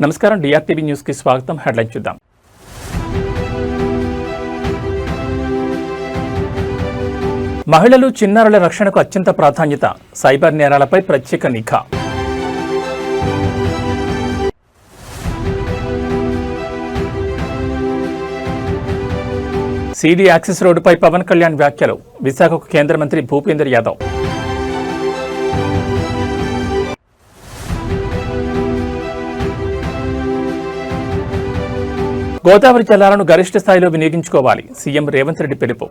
నమస్కారం డిఆర్టీవీ న్యూస్ కి స్వాగతం. హెడ్లైన్ చూద్దాం. మహిళలు చిన్నారుల రక్షణకు అత్యంత ప్రాధాన్యత, సైబర్ నేరాలపై ప్రత్యేక నిఘా. సిడి యాక్సెస్ రోడ్డుపై పవన్ కళ్యాణ్ వ్యాఖ్యలు, విశాఖకు కేంద్ర మంత్రి భూపేందర్ యాదవ్. గోదావరి జలాలను గరిష్ట స్థాయిలో వినియోగించుకోవాలి, సీఎం రేవంత్ రెడ్డి పిలుపు.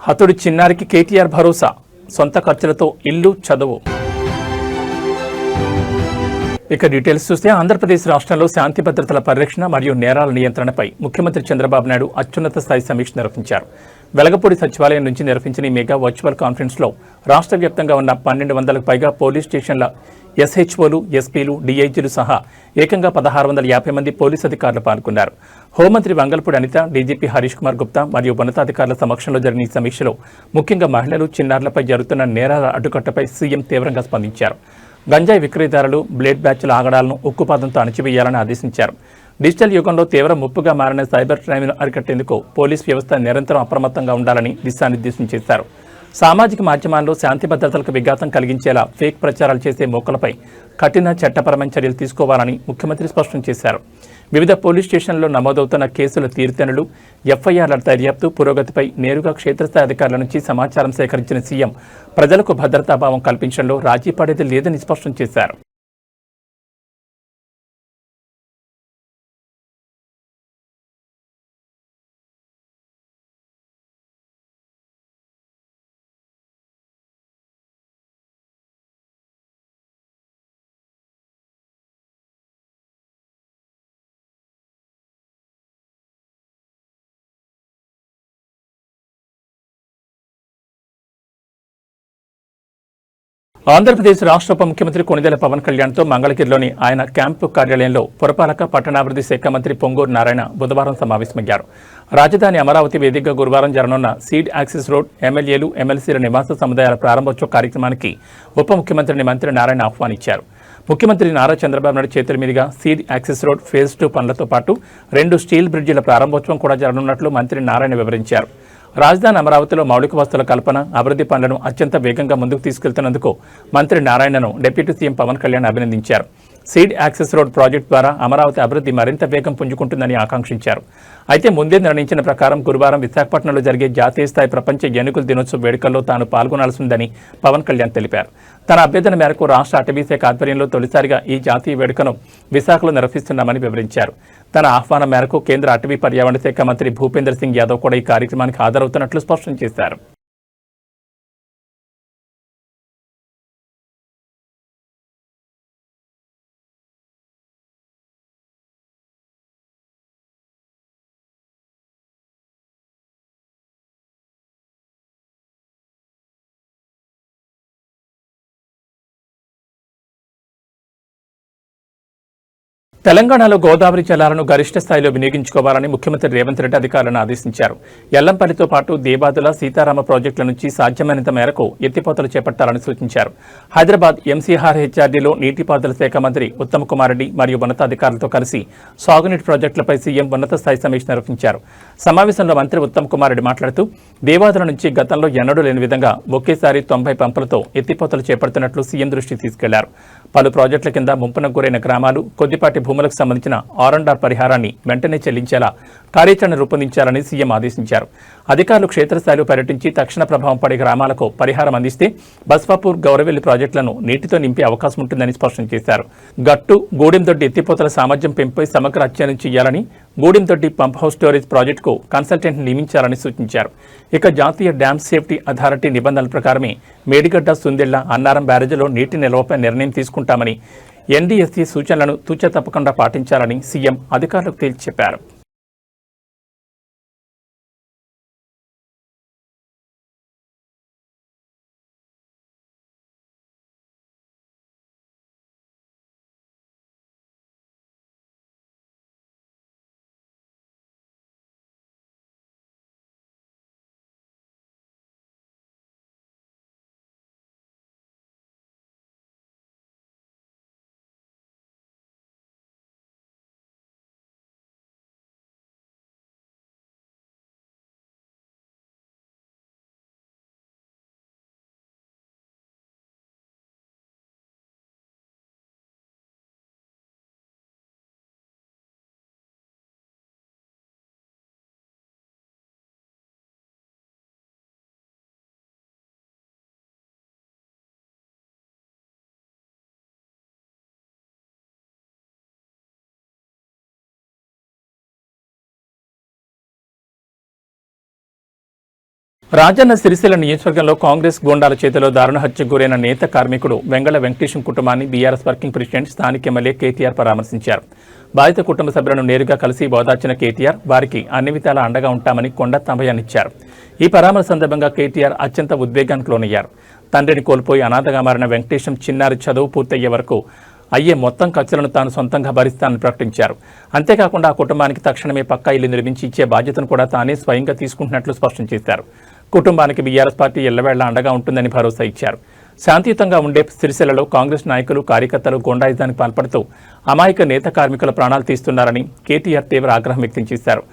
హతుడి చిన్నారికి కేటీఆర్ భరోసా, సొంత ఖర్చులతో ఇల్లు, చదువు. ఇక డీటెయిల్స్ చూస్తే ఆంధ్రప్రదేశ్ రాష్ట్రంలో శాంతి భద్రతల పరిరక్షణ మరియు నేరాల నియంత్రణపై ముఖ్యమంత్రి చంద్రబాబు నాయుడు అత్యున్నత స్థాయి సమీక్ష నిర్వహించారు. వెలగపూడి సచివాలయం నుంచి నిర్వహించిన ఈ మెగా వర్చువల్ కాన్ఫరెన్స్లో రాష్ట్ర వ్యాప్తంగా ఉన్న 1200కు పైగా పోలీస్ స్టేషన్ల ఎస్హెచ్ఓలు, ఎస్పీలు, డీఐజీలు సహా ఏకంగా 1650 మంది పోలీసు అధికారులు పాల్గొన్నారు. హోంమంత్రి వంగల్పూడి అనిత, డీజీపీ హరీష్ కుమార్ గుప్తా మరియు ఉన్నతాధికారుల సమక్షంలో జరిగిన ఈ సమీక్షలో ముఖ్యంగా మహిళలు, చిన్నారులపై జరుగుతున్న నేరాల అడ్డుకట్టపై సీఎం తీవ్రంగా స్పందించారు. గంజాయి విక్రయదారులు, బ్లేడ్ బ్యాచ్ల ఆగడాలను ఉక్కుపాదంతో అణచివేయాలని ఆదేశించారు. డిజిటల్ యుగంలో తీవ్ర ముప్పుగా మారిన సైబర్ క్రైమ్ను అరికట్టేందుకు పోలీస్ వ్యవస్థ నిరంతరం అప్రమత్తంగా ఉండాలని దిశానిర్దేశం చేశారు. సామాజిక మాధ్యమాల్లో శాంతి భద్రతలకు విఘాతం కలిగించేలా ఫేక్ ప్రచారాలు చేసే మోకలపై కఠిన చట్టపరమైన చర్యలు తీసుకోవాలని ముఖ్యమంత్రి స్పష్టం చేశారు. వివిధ పోలీస్ స్టేషన్లలో నమోదవుతున్న కేసుల తీరుతెన్నులు, ఎఫ్ఐఆర్ల దర్యాప్తు పురోగతిపై నేరుగా క్షేత్రస్థాయి అధికారుల నుంచి సమాచారం సేకరించిన సీఎం ప్రజలకు భద్రతాభావం కల్పించడంలో రాజీ పడేది లేదని స్పష్టం చేశారు. ఆంధ్రప్రదేశ్ రాష్ట్ర ఉప ముఖ్యమంత్రి కొణిదెల పవన్ కళ్యాణ్తో మంగళగిరిలోని ఆయన క్యాంపు కార్యాలయంలో పురపాలక పట్టణాభివృద్ధి శాఖ మంత్రి పొంగూరు నారాయణ బుధవారం సమావేశమయ్యారు. రాజధాని అమరావతి వేదికగా గురువారం జరగనున్న సీడ్ యాక్సెస్ రోడ్, ఎమ్మెల్యేలు, ఎమ్మెల్సీల నివాస సముదాయాల ప్రారంభోత్సవ కార్యక్రమానికి ఉప ముఖ్యమంత్రిని మంత్రి నారాయణ ఆహ్వానించారు. ముఖ్యమంత్రి నారా చంద్రబాబు నాయుడు చేతుల మీదుగా సీడ్ యాక్సెస్ రోడ్ ఫేజ్ 2 పనులతో పాటు 2 స్టీల్ బ్రిడ్జిల ప్రారంభోత్సవం కూడా జరగనున్నట్లు మంత్రి నారాయణ వివరించారు. రాజధాని అమరావతిలో మౌలిక వసతుల కల్పన, అభివృద్ధి పనులను అత్యంత వేగంగా ముందుకు తీసుకెళ్తున్నందుకు మంత్రి నారాయణను డిప్యూటీ సీఎం పవన్ కళ్యాణ్ అభినందించారు. సీడ్ యాక్సెస్ రోడ్ ప్రాజెక్టు ద్వారా అమరావతి అభివృద్ధి మరింత వేగం పుంజుకుంటుందని ఆకాంక్షించారు. అయితే ముందే నిర్ణయించిన ప్రకారం గురువారం విశాఖపట్నంలో జరిగే జాతీయ స్థాయి ప్రపంచ ఏనుగుల దినోత్సవ వేడుకల్లో తాను పాల్గొనాల్సిందని పవన్ కళ్యాణ్ తెలిపారు. తన అభ్యర్థన మేరకు రాష్ట్ర అటవీ శాఖ ఆధ్వర్యంలో తొలిసారిగా ఈ జాతీయ వేడుకను విశాఖలో నిర్వహిస్తున్నామని వివరించారు. తన ఆహ్వానం మేరకు కేంద్ర అటవీ పర్యావరణ శాఖ మంత్రి భూపేందర్ సింగ్ యాదవ్ కూడా ఈ కార్యక్రమానికి హాజరవుతున్నట్లు స్పష్టం చేశారు. తెలంగాణలో గోదావరి జలాలను గరిష్ట స్థాయిలో వినియోగించుకోవాలని ముఖ్యమంత్రి రేవంత్ రెడ్డి అధికారులను ఆదేశించారు. ఎల్లంపల్లితో పాటు దేవాదుల, సీతారామ ప్రాజెక్టుల నుంచి సాధ్యమైనంత మేరకు ఎత్తిపోతలు చేపట్టాలని సూచించారు. హైదరాబాద్ ఎంసీఆర్ హెచ్ఆర్డీలో నీటిపారుదల శాఖ మంత్రి ఉత్తమ్ కుమార్ రెడ్డి మరియు ఉన్నతాధికారులతో కలిసి సాగునీటి ప్రాజెక్టులపై సీఎం ఉన్నత స్థాయి సమీక్ష నిర్వహించారు. సమావేశంలో మంత్రి ఉత్తమ్ కుమార్ రెడ్డి మాట్లాడుతూ దేవాదుల నుంచి గతంలో ఎన్నడూ లేని విధంగా ఒకేసారి 90 పంపులతో ఎత్తిపోతలు చేపడుతున్నట్లు సీఎం దృష్టికి తీసుకెళ్లారు. పలు ప్రాజెక్టుల కింద ముంపునకు గురైన గ్రామాలు, కొద్దిపాటి భూములకు సంబంధించిన R&R పరిహారాన్ని వెంటనే చెల్లించేలా కార్యాచరణ రూపొందించాలని సీఎం ఆదేశించారు. అధికారులు క్షేత్రస్థాయిలో పర్యటించి తక్షణ ప్రభావం పడే గ్రామాలకు పరిహారం అందిస్తే బస్వాపూర్, గౌరవెల్లి ప్రాజెక్టులను నీటితో నింపే అవకాశం ఉంటుందని స్పష్టం చేశారు. గట్టు, గూడెందొడ్డి ఎత్తిపోతల సామర్థ్యం పెంపుపై సమగ్ర అధ్యయనం చేయాలని, గూడెందొడ్డి పంప్ హౌస్ స్టోరేజ్ ప్రాజెక్టుకు కన్సల్టెంట్ నియమించాలని సూచించారు. ఇక జాతీయ డ్యామ్ సేఫ్టీ అథారిటీ నిబంధనల ప్రకారమే మేడిగడ్డ, సుందెళ్ల, అన్నారం బ్యారేజీలో నీటి నిల్వపై నిర్ణయం తీసుకుంటామని, ఎన్డీఎస్సీ సూచనలను తూచా తప్పకుండా పాటించాలని సీఎం అధికారులకు తేల్చి చెప్పారు. రాజన్న సిరిసిల్ల నియోజకవర్గంలో కాంగ్రెస్ గూండాల చేతిలో దారుణ హత్యకు గురైన నేత కార్మికుడు వెంగళ వెంకటేశం కుటుంబాన్ని బీఆర్ఎస్ వర్కింగ్ ప్రెసిడెంట్ స్థానిక ఎమ్మెల్యే కేటీఆర్ పరామర్శించారు. బాధిత కుటుంబ సభ్యులను నేరుగా కలిసి ఓదార్చిన కేటీఆర్ వారికి అన్ని విధాలా అండగా ఉంటామని కొండతంభయాన్నిచ్చారు. ఈ పరామర్శ సందర్భంగా కేటీఆర్ అత్యంత ఉద్వేగానికి లోనయ్యారు. తండ్రిని కోల్పోయి అనాథగా మారిన వెంకటేశం చిన్నారి చదువు పూర్తయ్యే వరకు అయ్యే మొత్తం ఖర్చులను తాను సొంతంగా భరిస్తానని ప్రకటించారు. అంతేకాకుండా ఆ కుటుంబానికి తక్షణమే పక్కా ఇల్లు నిర్మించి ఇచ్చే బాధ్యతను కూడా తానే స్వయంగా తీసుకుంటున్నట్లు స్పష్టం చేశారు. కుటుంబానికి బీఆర్ఎస్ పార్టీ ఎల్లవేళ్లా అండగా ఉంటుందని భరోసా ఇచ్చారు. శాంతియుతంగా ఉండే సిరిసిల్లలో కాంగ్రెస్ నాయకులు కార్యకర్తలు గూండాయిజానికి పాల్పడుతూ అమాయక నేత కార్మికుల ప్రాణాలు తీస్తున్నారని కేటీఆర్ తీవ్ర ఆగ్రహం వ్యక్తం చేశారు.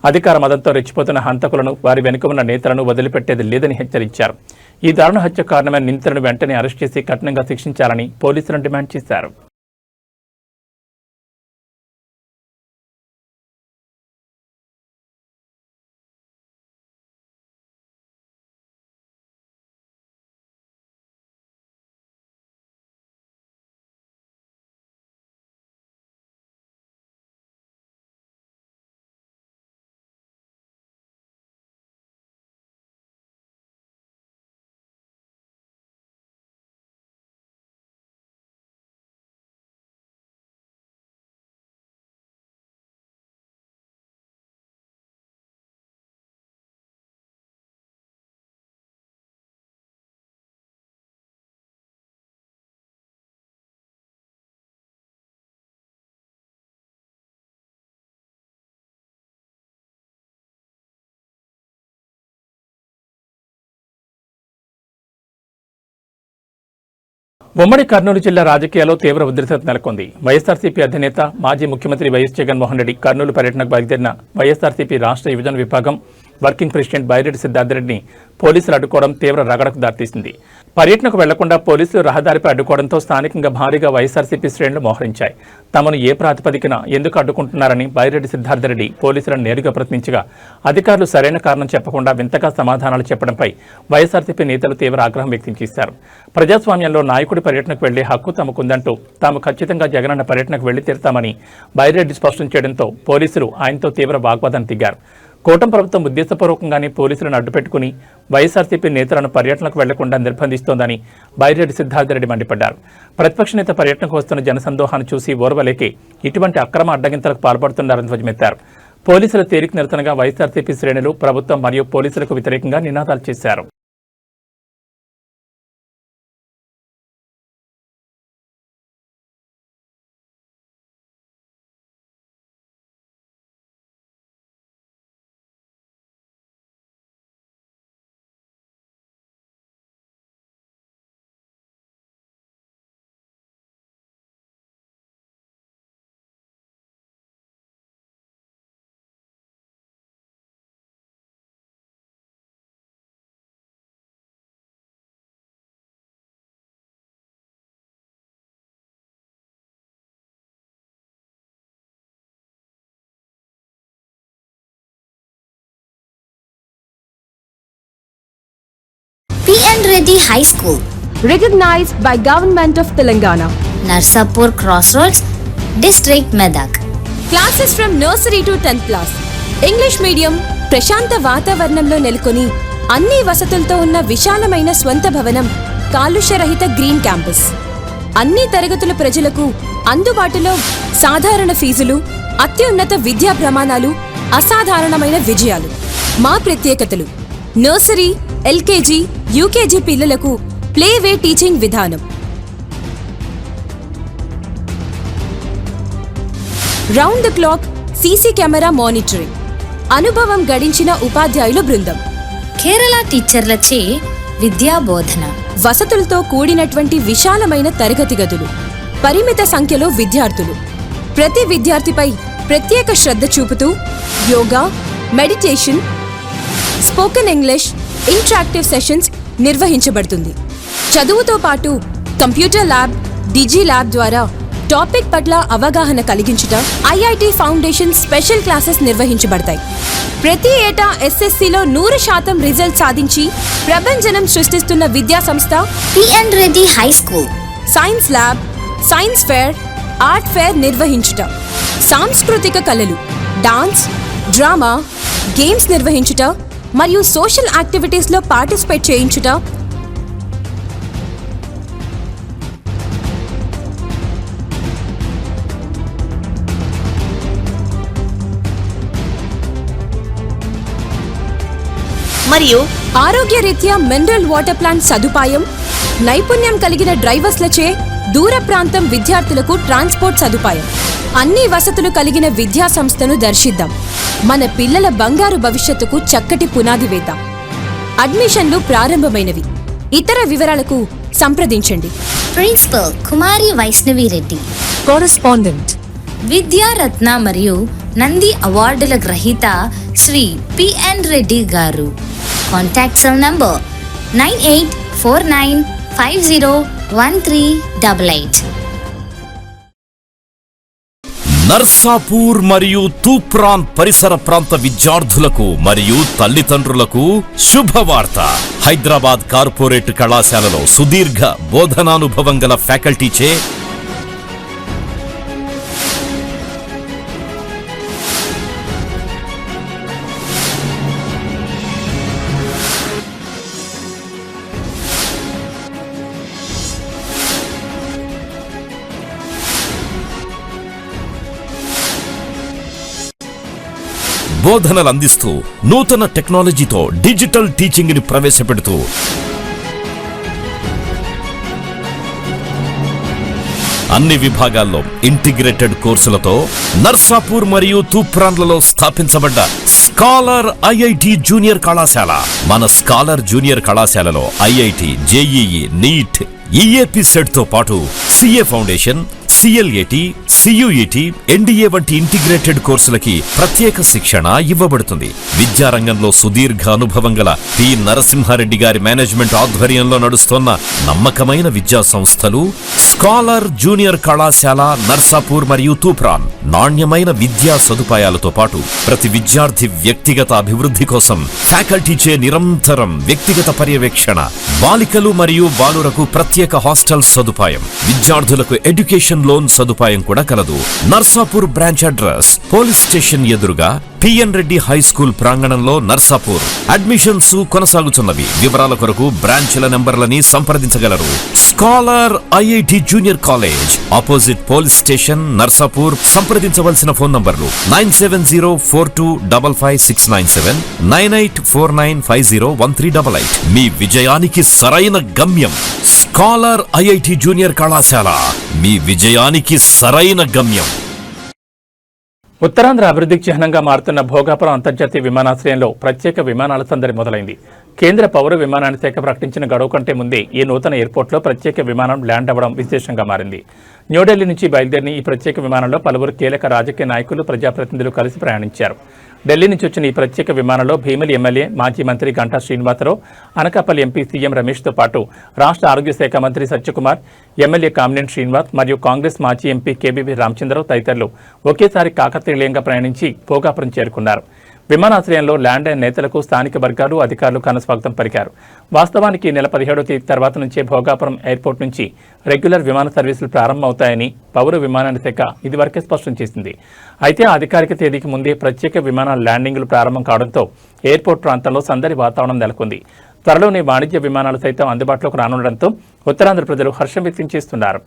అధికార మదంతో రెచ్చిపోతున్న హంతకులను వారి వెనుక ఉన్న నేతలను వదిలిపెట్టేది లేదని హెచ్చరించారు. ఈ దారుణ హత్య కారణమైన నిందితులను వెంటనే అరెస్ట్ చేసి కఠినంగా శిక్షించాలని పోలీసులను డిమాండ్ చేశారు. ఉమ్మడి కర్నూలు జిల్లా రాజకీయాల్లో తీవ్ర ఉద్రిక్తత నెలకొంది. వైఎస్ఆర్సీపీ అధినేత మాజీ ముఖ్యమంత్రి వైఎస్ జగన్మోహన్ రెడ్డి కర్నూలు పర్యటనకు బయలుదేరిన వైఎస్ఆర్సీపీ రాష్ట్ర యువజన విభాగం వర్కింగ్ ప్రెసిడెంట్ బైరెడ్డి సిద్ధార్థరెడ్డిని పోలీసులు అడ్డుకోవడం తీవ్ర రగడకు దారితీసింది. పర్యటనకు వెళ్లకుండా పోలీసులు రహదారిపై అడ్డుకోవడంతో స్థానికంగా భారీగా వైఎస్ఆర్సీపీ శ్రేణులు మోహరించాయి. తమను ఏ ప్రాతిపదికన ఎందుకు అడ్డుకుంటున్నారని బైరెడ్డి సిద్ధార్థరెడ్డి పోలీసులను నేరుగా ప్రశ్నించగా అధికారులు సరైన కారణం చెప్పకుండా వింతగా సమాధానాలు చెప్పడంపై వైఎస్ఆర్సీపీ నేతలు తీవ్ర ఆగ్రహం వ్యక్తం చేశారు. ప్రజాస్వామ్యంలో నాయకుడి పర్యటనకు వెళ్లే హక్కు తమకుందంటూ తాము ఖచ్చితంగా జగనన్న పర్యటనకు వెళ్లి తీరుతామని బైరెడ్డి స్పష్టం చేయడంతో పోలీసులు ఆయనతో తీవ్ర వాగ్వాదానికి దిగారు. కూటమి ప్రభుత్వం ఉద్దేశపూర్వకంగానే పోలీసులను అడ్డుపెట్టుకుని వైఎస్ఆర్సీపీ నేతలను పర్యటనకు వెళ్లకుండా నిర్బంధిస్తోందని బైరెడ్డి సిద్ధార్థరెడ్డి మండిపడ్డారు. ప్రతిపక్ష నేత పర్యటనకు వస్తున్న జనసందోహాన్ని చూసి ఓర్వలేకే ఇటువంటి అక్రమ అడ్డగింతలకు పాల్పడుతున్నారని ధ్వజమెత్తారు. పోలీసుల తీరిక నిరసనగా వైఎస్ఆర్సీపీ శ్రేణులు ప్రభుత్వం మరియు పోలీసులకు వ్యతిరేకంగా నినాదాలు చేశారు. P.N. Reddy High School, recognized by Government of Telangana. Narsapur Crossroads, District Medak. Classes from nursery to 10th class. English medium, ప్రశాంత వాతావరణంలో నెలకొని అన్ని వసతులతో ఉన్న విశాలమైన స్వంత భవనం, కాలుష్యరహిత గ్రీన్ క్యాంపస్. అన్ని తరగతుల ప్రజలకు అందుబాటులో సాధారణ ఫీజులు, అత్యున్నత విద్యా ప్రమాణాలు, అసాధారణమైన విజయాలు. మా ప్రత్యేకతలు: నర్సరీ, ఎల్కేజీ, యూకేజీ పిల్లలకు ప్లేవే టీచింగ్ విధానం, round the clock CC camera monitoring, అనుభవం గడించిన ఉపాధ్యాయుల బృందం, కేరళ టీచర్లచే విద్యా బోధన, వసతులతో కూడినటువంటి విశాలమైన తరగతి గదులు, పరిమిత సంఖ్యలో విద్యార్థులు, ప్రతి విద్యార్థిపై ప్రత్యేక శ్రద్ధ చూపుతూ yoga, meditation, spoken English, interactive sessions నిర్వహించబడుతుంది. చదువుతో పాటు కంప్యూటర్ ల్యాబ్, డిజి ల్యాబ్ ద్వారా టాపిక్ పట్ల అవగాహన కలిగించుట, ఐఐటి ఫౌండేషన్ స్పెషల్ క్లాసెస్ నిర్వహించబడతాయి. ప్రతి ఏటా ఎస్ఎస్సిలో 100% రిజల్ట్ సాధించి ప్రభంజనం సృష్టిస్తున్న విద్యా సంస్థ P.N. Reddy High School. Science lab, science fair, art fair నిర్వహించుట, సాంస్కృతిక కళలు, డాన్స్, డ్రామా, గేమ్స్ నిర్వహించుట, మరియు సోషల్ యాక్టివిటీస్లో పార్టిసిపేట్ చేయించుట, మరియు ఆరోగ్యరీత్యా మినరల్ వాటర్ ప్లాంట్ సదుపాయం, నైపుణ్యం కలిగిన డ్రైవర్స్లచే దూర ప్రాంతం విద్యార్థులకు ట్రాన్స్పోర్ట్ సదుపాయం, అన్ని వసతులు కలిగిన విద్యా సంస్థను దర్శిద్దాం. మన పిల్లల బంగారు భవిష్యత్తుకు చక్కటి పునాది వేద్దాం. అడ్మిషన్లు ప్రారంభమైనవి. ఇతర వివరాలకు సంప్రదించండి. ప్రిన్సిపల్ కుమారి వైష్ణవి రెడ్డి, కరెస్పాండెంట్ విద్యారత్న మరియు నంది అవార్డుల గ్రహీత శ్రీ పిఎన్ రెడ్డి గారు. Contact cell number 9849501388. నర్సాపూర్ మరియు తూప్రాన్ పరిసర ప్రాంత విద్యార్థులకు మరియు తల్లిదండ్రులకు శుభవార్త. హైదరాబాద్ కార్పొరేట్ కళాశాలలో సుదీర్ఘ బోధనానుభవం గల ఫ్యాకల్టీచే బోధనలు అందిస్తూ నూతన టెక్నాలజీతో డిజిటల్ టీచింగ్ ని ప్రవేశపెడుతూ అన్ని విభాగాల్లో ఇంటిగ్రేటెడ్ కోర్సులతో నర్సాపూర్ మరియు తూప్రాన్లలో స్థాపించబడ్డ స్కాలర్ ఐఐటి జూనియర్ కళాశాల. మన స్కాలర్ జూనియర్ కళాశాలలో IIT, JEE, NEET, EAP CET తో పాటు CA foundation, CLAT, CUET, NDA వంటి ఇంటిగ్రేటెడ్ కోర్సులకి ప్రత్యేక శిక్షణ ఇవ్వబడుతుంది. విద్యారంగంలో సుదీర్ఘ అనుభవం గల పి నరసింహారెడ్డి గారి మేనేజ్మెంట్ ఆధ్వర్యంలో నడుస్తున్న నమ్మకమైన విద్యా సంస్థలు స్కాలర్ జూనియర్ కళాశాల నర్సాపూర్ మరియు తూప్రాన్. నాణ్యమైన విద్యా సదుపాయాలతో పాటు ప్రతి విద్యార్థి వ్యక్తిగత అభివృద్ధి కోసం ఫ్యాకల్టీచే నిరంతరం వ్యక్తిగత పర్యవేక్షణ, బాలికలు మరియు బాలురకు ప్రత్యేక హాస్టల్ సదుపాయం, విద్యార్థులకు ఎడ్యుకేషన్ లోన్ సదుపాయం కూడా కలదు. Narsapur branch address police station ఎదురుగా పిఎన్ రెడ్డి హై స్కూల్ ప్రాంగణంలో నర్సాపూర్. అడ్మిషన్స్ కొనసాగుతున్నవి. వివరాల కొరకు బ్రాంచ్ల నెంబర్లని సంప్రదించగలరు. Scholar IIT junior college opposite police station Narsapur. సంప్రదించవలసిన ఫోన్ నంబర్లు 9704255697, 9849501388. మీ విజయానికి సరైన గమ్యం స్కాలర్ ఐఐటి జూనియర్ కళాశాల. మీ విజయానికి సరైన గమ్యం. ఉత్తరాంధ్ర అభివృద్ధికి చిహ్నంగా మారుతున్న భోగాపురం అంతర్జాతీయ విమానాశ్రయంలో ప్రత్యేక విమానాల సందడి మొదలైంది. కేంద్ర పౌర విమానయాన శాఖ ప్రకటించిన గడువు కంటే ముందే ఈ నూతన ఎయిర్పోర్ట్లో ప్రత్యేక విమానం ల్యాండ్ అవ్వడం విశేషంగా మారింది. న్యూఢిల్లీ నుంచి బయలుదేరిన ఈ ప్రత్యేక విమానంలో పలువురు కీలక రాజకీయ నాయకులు, ప్రజాప్రతినిధులు కలిసి ప్రయాణించారు. ఢిల్లీ నుంచి వచ్చిన ఈ ప్రత్యేక విమానంలో భీమిలి ఎమ్మెల్యే, మాజీ మంత్రి గంటా శ్రీనివాసరావు, అనకాపల్లి ఎంపీ సీఎం రమేష్తో పాటు రాష్ట్ర ఆరోగ్య శాఖ మంత్రి సత్యకుమార్, ఎమ్మెల్యే కామినేని శ్రీనివాస్ మరియు కాంగ్రెస్ మాజీ ఎంపీ కేబీవీ రామచంద్రరావు తదితరులు ఒకేసారి కాకతీయంగా ప్రయాణించి భోగాపురం చేరుకున్నారు. విమానాశ్రయంలో ల్యాండ్ అయిన నేతలకు స్థానిక వర్గాలు, అధికారులు ఘనస్వాగతం పలికారు. వాస్తవానికి ఈ నెల 17వ తేదీ తర్వాత నుంచే భోగాపురం ఎయిర్పోర్ట్ నుంచి రెగ్యులర్ విమాన సర్వీసులు ప్రారంభమవుతాయని పౌర విమానయాన శాఖ ఇదివరకే స్పష్టం చేసింది. అయితే అధికారిక తేదీకి ముందే ప్రత్యేక విమానాల ల్యాండింగ్లు ప్రారంభం కావడంతో ఎయిర్పోర్ట్ ప్రాంతంలో సందడి వాతావరణం నెలకొంది. త్వరలోనే వాణిజ్య విమానాలు సైతం అందుబాటులోకి రానుండడంతో ఉత్తరాంధ్ర ప్రజలు హర్షం వ్యక్తం చేస్తున్నారు.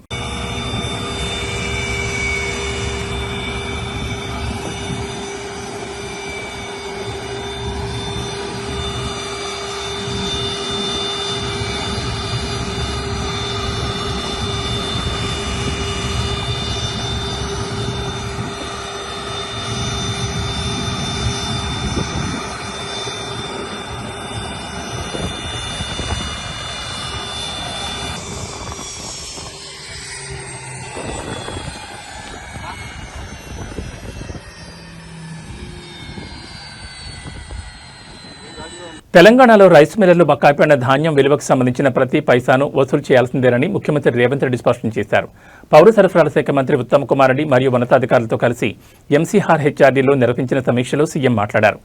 తెలంగాణలో రైస్ మిల్లర్లు బకాయిపడిన ధాన్యం విలువకు సంబంధించిన ప్రతి పైసాను వసూలు చేయాల్సిందేనని ముఖ్యమంత్రి రేవంత్ రెడ్డి స్పష్టం చేశారు. పౌర సరఫరాల శాఖ మంత్రి ఉత్తమ్ కుమార్ రెడ్డి మరియు ఉన్నతాధికారులతో కలిసి ఎంసీఆర్ హెచ్ఆర్డీలో నిర్వహించిన సమీక్షలో సీఎం మాట్లాడారు.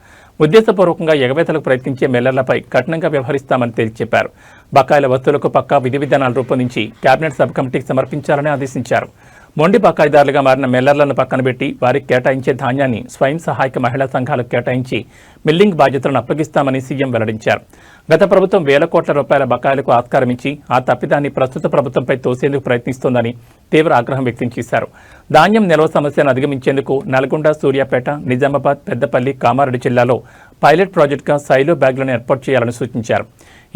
ఉద్దేశపూర్వకంగా ఎగవేతలకు ప్రయత్నించే మిల్లర్లపై కఠినంగా వ్యవహరిస్తామని తేల్చి చెప్పారు. బకాయిల వస్తువులకు పక్కా విధి విధానాలు రూపొందించి కేబినెట్ సబ్ కమిటీకి సమర్పించాలని ఆదేశించారు. మొండి బకాయిదారులుగా మారిన మిల్లర్లను పక్కన పెట్టి వారికి కేటాయించే ధాన్యాన్ని స్వయం సహాయక మహిళా సంఘాలకు కేటాయించి మిల్లింగ్ బాధ్యతలను అప్పగిస్తామని సీఎం వెల్లడించారు. గత ప్రభుత్వం వేల కోట్ల రూపాయల బకాయిలకు ఆస్కారమించి ఆ తప్పిదాన్ని ప్రస్తుత ప్రభుత్వంపై తోసేందుకు ప్రయత్నిస్తోందని తీవ్ర ఆగ్రహం వ్యక్తం చేశారు. ధాన్యం నిల్వ సమస్యను అధిగమించేందుకు నల్గొండ, సూర్యాపేట, నిజామాబాద్, పెద్దపల్లి, కామారెడ్డి జిల్లాలో పైలట్ ప్రాజెక్టుగా సైలో బ్యాగ్లను ఏర్పాటు చేయాలని సూచించారు.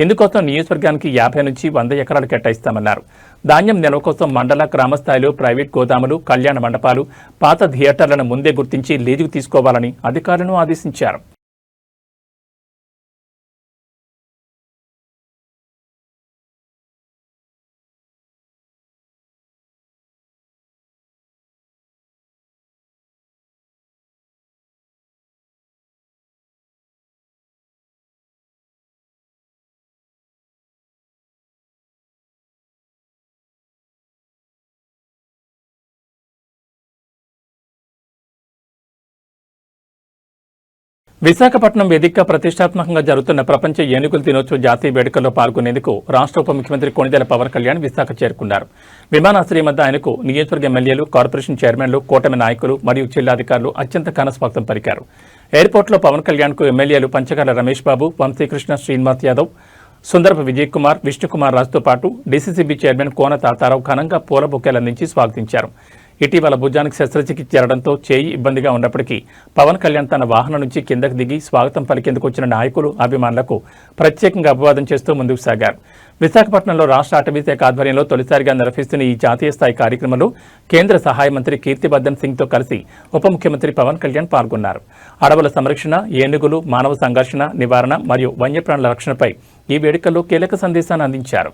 ఇందుకోసం నియోజకవర్గానికి 50 నుంచి 100 ఎకరాలు కేటాయిస్తామన్నారు. ధాన్యం నిల్వ కోసం మండల, గ్రామ స్థాయిలో ప్రైవేట్ గోదాములు, కళ్యాణ మండపాలు, పాత థియేటర్లను ముందే గుర్తించి లీజుకు తీసుకోవాలని అధికారులను ఆదేశించారు. విశాఖపట్నం వేదికగా ప్రతిష్టాత్మకంగా జరుగుతున్న ప్రపంచ ఏనుగుల దినోత్సవ జాతీయ వేడుకల్లో పాల్గొనేందుకు రాష్ట్ర ఉప ముఖ్యమంత్రి కొణిదెల పవన్ కళ్యాణ్ విశాఖ చేరుకున్నారు. విమానాశ్రయం వద్ద ఆయనకు నియోజకవర్గ ఎమ్మెల్యేలు, కార్పొరేషన్ చైర్మన్లు, కూటమి నాయకులు మరియు జిల్లాధికారులు అత్యంత ఘనస్వాగతం పలికారు. ఎయిర్పోర్టులో పవన్ కళ్యాణ్కు ఎమ్మెల్యేలు పంచగాల రమేష్ బాబు, వంశీకృష్ణ శ్రీనివాస్ యాదవ్, సుందరపు విజయ్ కుమార్, విష్ణుకుమార్ రాజుతో పాటు డీసీసీబీ చైర్మన్ కోన తాతారావు ఘనంగా పూల బొకేలు అందించి స్వాగతించారు. ఇటీవల భుజానికి శస్త్రచికిత్స చేరడంతో చేయి ఇబ్బందిగా ఉన్నప్పటికీ పవన్ కళ్యాణ్ తన వాహనం నుంచి కిందకు దిగి స్వాగతం పలికేందుకు వచ్చిన నాయకులు, అభిమానులకు ప్రత్యేకంగా అభివాదం చేస్తూ ముందుకు సాగారు. విశాఖపట్నంలో రాష్ట్ర అటవీశాఖ ఆధ్వర్యంలో తొలిసారిగా నిర్వహిస్తున్న ఈ జాతీయ స్థాయి కార్యక్రమంలో కేంద్ర సహాయ మంత్రి కీర్తివర్ధన్ సింగ్తో కలిసి ఉప ముఖ్యమంత్రి పవన్ కళ్యాణ్ పాల్గొన్నారు. అడవుల సంరక్షణ, ఏనుగులు, మానవ సంఘర్షణ నివారణ మరియు వన్యప్రాణుల రక్షణపై ఈ వేడుకల్లో కీలక సందేశాన్ని అందించారు.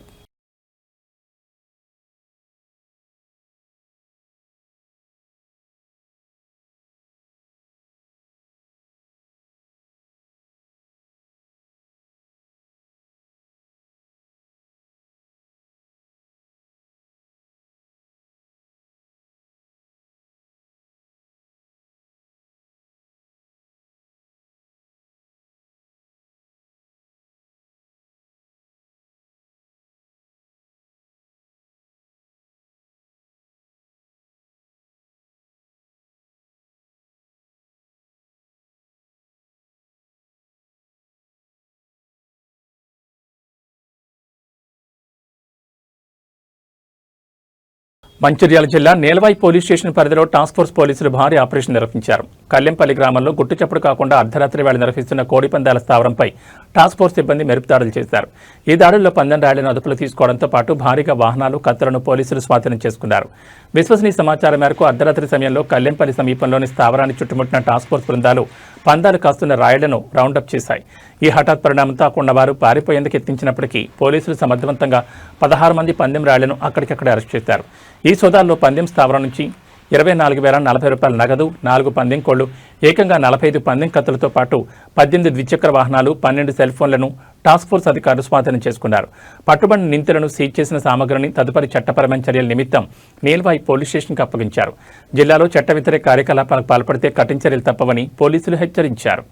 మంచిర్యాల జిల్లా నేలవాయి పోలీస్ స్టేషన్ పరిధిలో టాస్క్ ఫోర్స్ పోలీసులు భారీ ఆపరేషన్ నిర్వహించారు. కల్లెంపల్లి గ్రామంలో గుట్టుచప్పుడు కాకుండా అర్ధరాత్రి వేళ నిర్వహిస్తున్న కోడిపందాల స్థావరంపై టాస్క్ ఫోర్స్ సిబ్బంది మెరుపు దాడులు చేశారు. ఈ దాడుల్లో 12 రాళ్లను అదుపులో తీసుకోవడంతో పాటు భారీగా వాహనాలు, కత్తులను పోలీసులు స్వాధీనం చేసుకున్నారు. విశ్వసనీయ సమాచారం మేరకు అర్ధరాత్రి సమయంలో కల్లెంపల్లి సమీపంలోని స్థావరాన్ని చుట్టుముట్టిన టాస్క్ ఫోర్స్ బృందాలు పందాలు కాస్తున్న రాయుళ్లను రౌండప్ చేశాయి. ఈ హఠాత్ పరిణామంతో అక్కడ వారు పారిపోయేందుకు యత్నించినప్పటికీ పోలీసులు సమర్థవంతంగా 16 మంది పందెం రాయుళ్లను అక్కడికక్కడే అరెస్ట్ చేశారు. ఈ సోదాల్లో పందెం స్థావరం నుంచి 24,040 రూపాయల నగదు, 4 పందెం కోళ్లు, ఏకంగా 45 పందెం కత్తులతో పాటు 18 ద్విచక్ర వాహనాలు, 12 సెల్ ఫోన్లను టాస్క్ ఫోర్స్ అధికారులు స్వాధీనం చేసుకున్నారు. పట్టుబడిన నిందితులను సీజ్ చేసిన సామగ్రిని తదుపరి చట్టపరమైన చర్యల నిమిత్తం నేల్వాయి పోలీస్ స్టేషన్కి అప్పగించారు. జిల్లాలో చట్ట వ్యతిరేక కార్యకలాపాలకు పాల్పడితే కఠిన చర్యలు తప్పవని పోలీసులు హెచ్చరించారు.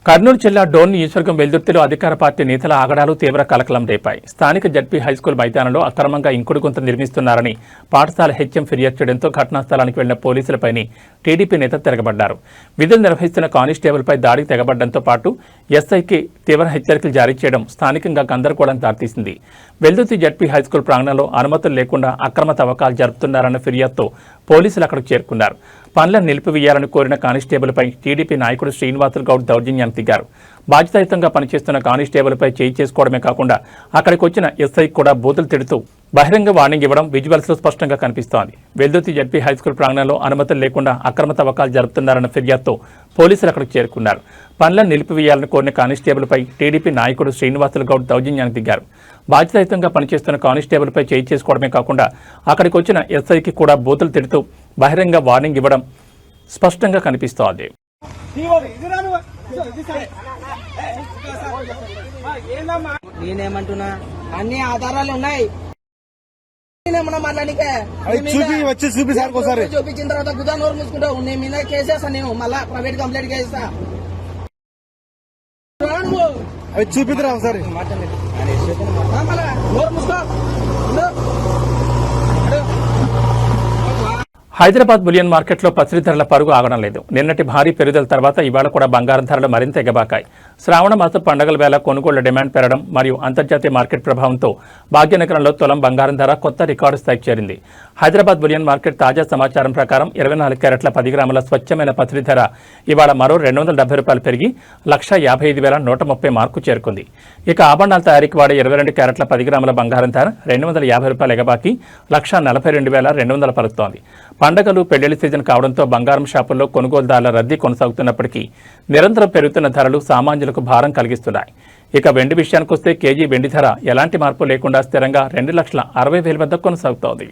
కర్నూలు జిల్లా డోన్ నియోజకవర్గం వెల్దుర్తిలో అధికార పార్టీ నేతల ఆగడాలు తీవ్ర కలకలం రేపాయి. స్థానిక జడ్పీ హైస్కూల్ మైదానంలో అక్రమంగా ఇంకుడు గుంత నిర్మిస్తున్నారని పాఠశాల హెచ్ఎం ఫిర్యాదు చేయడంతో ఘటనా స్థలానికి వెళ్లిన పోలీసులపైని టీడీపీ నేత తిరగబడ్డారు. విధులు నిర్వహిస్తున్న కానిస్టేబుల్పై దాడికి తెగబడ్డంతో పాటు ఎస్ఐకి తీవ్ర హెచ్చరికలు జారీ చేయడం స్థానికంగా గందరగోళం దారితీసింది. వెల్దుర్తి జడ్పీ హైస్కూల్ ప్రాంగణంలో అనుమతులు లేకుండా అక్రమ తవ్వకాలు జరుపుతున్నారన్న ఫిర్యాదుతో పోలీసులు అక్కడికి చేరుకున్నారు. పనులను నిలిపివేయాలని కోరిన కానిస్టేబుల్పై టీడీపీ నాయకుడు శ్రీనివాసులు గౌడ్ దౌర్జన్యానికి దిగారు. బాధ్యతాయుతంగా పనిచేస్తున్న కానిస్టేబుల్పై చేయి చేసుకోవడమే కాకుండా అక్కడికి వచ్చిన ఎస్ఐ కూడా బూతులు తిడుతూ బహిరంగ వార్నింగ్ ఇవ్వడం విజువల్స్ లో స్పష్టంగా కనిపిస్తోంది. వెల్దుర్తి జడ్పీ హైస్కూల్ ప్రాంగణంలో అనుమతులు లేకుండా అక్రమ తవ్వకాలు జరుపుతున్నారన్న ఫిర్యాదుతో పోలీసులు అక్కడికి చేరుకున్నారు. పనులను నిలిపివేయాలని కోరిన కానిస్టేబుల్పై టీడీపీ నాయకుడు శ్రీనివాసులు గౌడ్ దౌర్జన్యానికి దిగారు. బాధ్యతాయుతంగా పనిచేస్తున్న కానిస్టేబుల్పై చేయి చేసుకోవడమే కాకుండా అక్కడికి వచ్చిన ఎస్ఐకి కూడా బూతులు తిడుతూ బహిరంగ వార్నింగ్ ఇవ్వడం స్పష్టంగా కనిపిస్తోంది. నేనేమంటున్నా అన్ని ఆధారాలు ఉన్నాయి. చూపించిన తర్వాత గుదా నోరు మూసుకుంటావు. నేను మీద కేసేస్తా, నేను మళ్ళా ప్రైవేట్ కంప్లైంట్ చేస్తా. చూపిద్రా ఒకసారి మళ్ళా నోరు మూసుకో. హైదరాబాద్ బులియన్ మార్కెట్లో పసిడి ధరల పరుగు ఆగడం లేదు. నిన్నటి భారీ పెరుగుదల తర్వాత ఇవాళ కూడా బంగారం ధరలు మరింత ఎగబాకాయి. శ్రావణ మాసం పండుగల వేళ కొనుగోళ్ల డిమాండ్ పెరగడం మరియు అంతర్జాతీయ మార్కెట్ ప్రభావంతో భాగ్యనగరంలో తులం బంగారం ధర కొత్త రికార్డు స్థాయికి చేరింది. హైదరాబాద్ బులియన్ మార్కెట్ తాజా సమాచారం ప్రకారం 24 క్యారెట్ల 10 గ్రాముల స్వచ్ఛమైన పసిడి ధర ఇవాళ మరో ₹270 పెరిగి 1,55,130 మార్కు చేరుకుంది. ఇక ఆభరణాల తయారీకి వాడే 22 క్యారెట్ల 10 గ్రాముల బంగారం ధర ₹250 ఎగబాకి 1,42,200 పలుకుతోంది. పండగలు పెళ్లిళ్ల సీజన్ కావడంతో బంగారం షాపుల్లో కొనుగోలుదారుల రద్దీ కొనసాగుతున్నప్పటికీ నిరంతరం పెరుగుతున్న ధరలు సామాన్యులకు భారం కలిగిస్తున్నాయి. ఇక వెండి విషయానికొస్తే కేజీ వెండి ధర ఎలాంటి మార్పు లేకుండా స్థిరంగా 2,60,000 వద్ద కొనసాగుతోంది.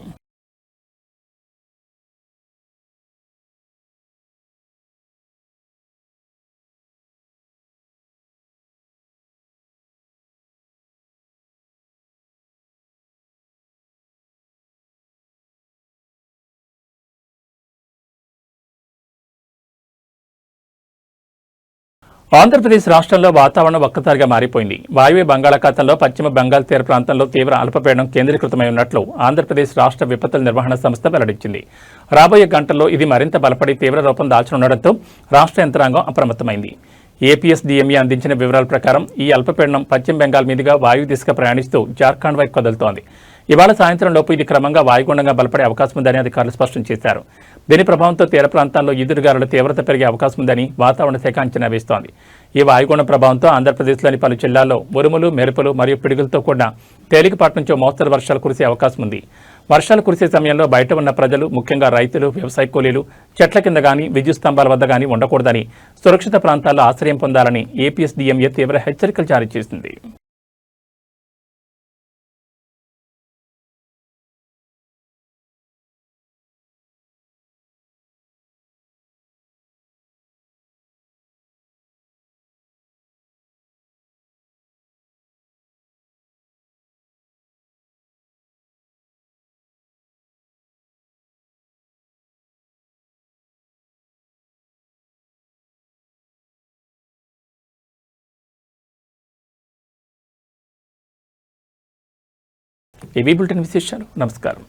ఆంధ్రప్రదేశ్ రాష్ట్రంలో వాతావరణం ఒక్కసారిగా మారిపోయింది. వాయువ్య బంగాళాఖాతంలో పశ్చిమ బెంగాల్ తీర ప్రాంతంలో తీవ్ర అల్పపీడనం కేంద్రీకృతమై ఉన్నట్లు ఆంధ్రప్రదేశ్ రాష్ట్ర విపత్తుల నిర్వహణ సంస్థ వెల్లడించింది. రాబోయే గంటల్లో ఇది మరింత బలపడి తీవ్ర రూపం దాల్చనుండటంతో రాష్ట్ర యంత్రాంగం అప్రమత్తమైంది. ఏపీఎస్డీఎంఈ అందించిన వివరాల ప్రకారం ఈ అల్పపీడనం పశ్చిమ బెంగాల్ మీదుగా వాయు దిశగా ప్రయాణిస్తూ జార్ఖండ్ వైపు కదులుతోంది. ఇవాళ సాయంత్రం లోపు ఇది క్రమంగా వాయుగుండంగా బలపడే అవకాశం ఉందని అధికారులు స్పష్టం చేశారు. దీని ప్రభావంతో తీర ప్రాంతాల్లో ఈదురుగాలుల తీవ్రత పెరిగే అవకాశం ఉందని వాతావరణ శాఖ అంచనా వేస్తోంది. ఈ వాయుగుండం ప్రభావంతో ఆంధ్రప్రదేశ్లోని పలు జిల్లాల్లో ఉరుములు, మెరుపులు మరియు పిడుగులతో కూడిన తేలికపాటి నుంచి మోస్తరు వర్షాలు కురిసే అవకాశం ఉంది. వర్షాలు కురిసే సమయంలో బయట ఉన్న ప్రజలు, ముఖ్యంగా రైతులు, వ్యవసాయ కూలీలు చెట్ల కింద గానీ విద్యుత్ స్తంభాల వద్ద గానీ ఉండకూడదని, సురక్షిత ప్రాంతాల్లో ఆశ్రయం పొందాలని ఏపీఎస్డీఎంఏ తీవ్ర హెచ్చరికలు జారీ చేసింది. ఏబీ బులెటిన్ విశేషాలు. నమస్కారం.